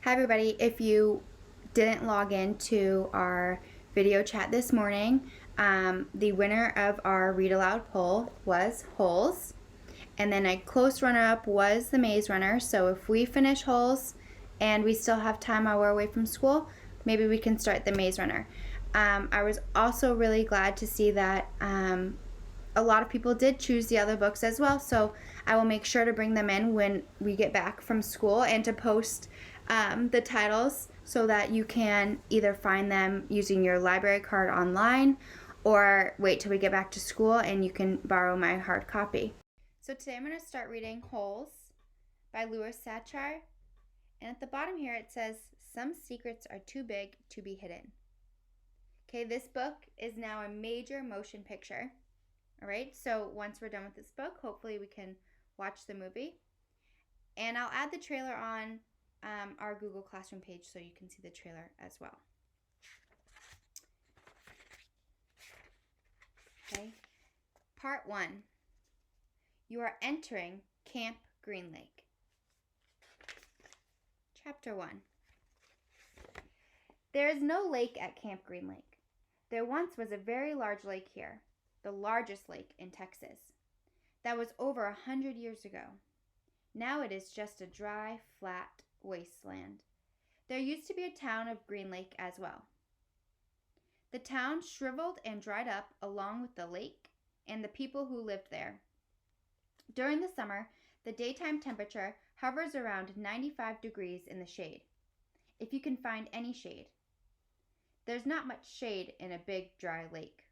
Hi everybody. If you didn't log into our video chat this morning, the winner of our read aloud poll was Holes. And then a close runner up was the Maze Runner. So if we finish Holes and we still have time while we're away from school, maybe we can start the Maze Runner. I was also really glad to see that a lot of people did choose the other books as well, so I will make sure to bring them in when we get back from school and to post the titles so that you can either find them using your library card online or wait till we get back to school and you can borrow my hard copy. So today I'm going to start reading Holes by Louis Sachar, and at the bottom here it says, "Some secrets are too big to be hidden." Okay, this book is now a major motion picture. All right, so once we're done with this book, hopefully we can watch the movie. And I'll add the trailer on our Google Classroom page so you can see the trailer as well. Okay, Part 1. You are entering Camp Green Lake. Chapter 1. There is no lake at Camp Green Lake. There once was a very large lake here, the largest lake in Texas. That was over 100 years ago. Now it is just a dry, flat wasteland. There used to be a town of Green Lake as well. The town shriveled and dried up along with the lake and the people who lived there. During the summer, the daytime temperature hovers around 95 degrees in the shade, if you can find any shade. There's not much shade in a big, dry lake.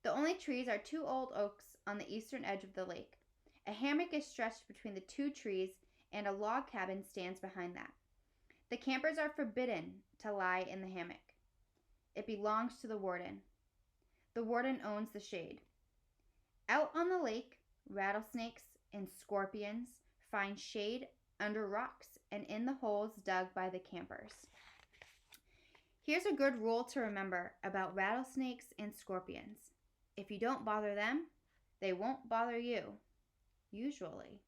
The only trees are 2 old oaks on the eastern edge of the lake. A hammock is stretched between the 2 trees, and a log cabin stands behind that. The campers are forbidden to lie in the hammock. It belongs to the warden. The warden owns the shade. Out on the lake, rattlesnakes and scorpions find shade under rocks and in the holes dug by the campers. Here's a good rule to remember about rattlesnakes and scorpions. If you don't bother them, they won't bother you, usually.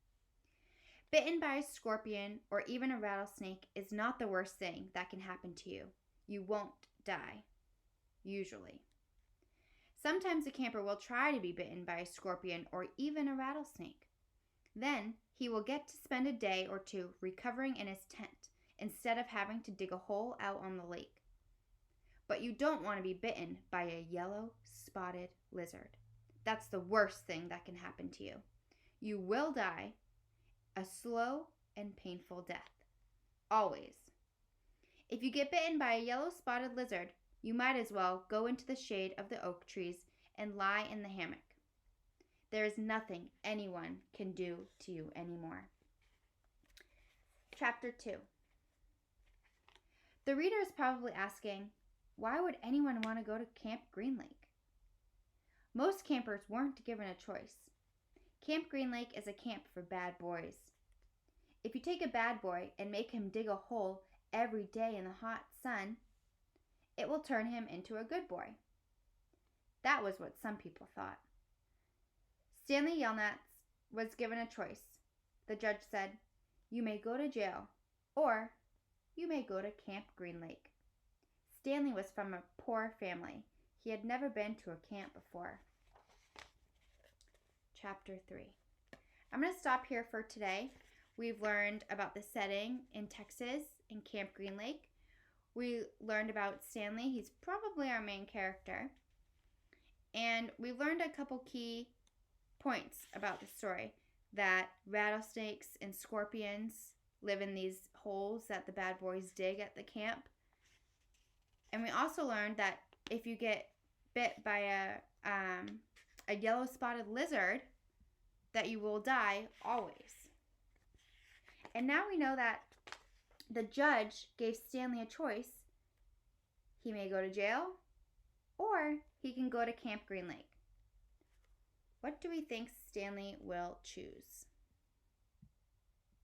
Bitten by a scorpion or even a rattlesnake is not the worst thing that can happen to you. You won't die, usually. Sometimes a camper will try to be bitten by a scorpion or even a rattlesnake. Then he will get to spend a day or 2 recovering in his tent instead of having to dig a hole out on the lake. But you don't want to be bitten by a yellow spotted lizard. That's the worst thing that can happen to you. You will die a slow and painful death. Always. If you get bitten by a yellow spotted lizard, you might as well go into the shade of the oak trees and lie in the hammock. There is nothing anyone can do to you anymore. Chapter 2. The reader is probably asking, why would anyone want to go to Camp Green Lake? Most campers weren't given a choice. Camp Green Lake is a camp for bad boys. If you take a bad boy and make him dig a hole every day in the hot sun, it will turn him into a good boy. That was what some people thought. Stanley Yelnats was given a choice. The judge said, "You may go to jail, or you may go to Camp Green Lake." Stanley was from a poor family. He had never been to a camp before. Chapter 3. I'm going to stop here for today. We've learned about the setting in Texas in Camp Green Lake. We learned about Stanley. He's probably our main character. And we learned a couple key points about the story. That rattlesnakes and scorpions live in these holes that the bad boys dig at the camp. And we also learned that if you get bit by a yellow spotted lizard, that you will die always. And now we know that the judge gave Stanley a choice. He may go to jail, or he can go to Camp Green Lake. What do we think Stanley will choose?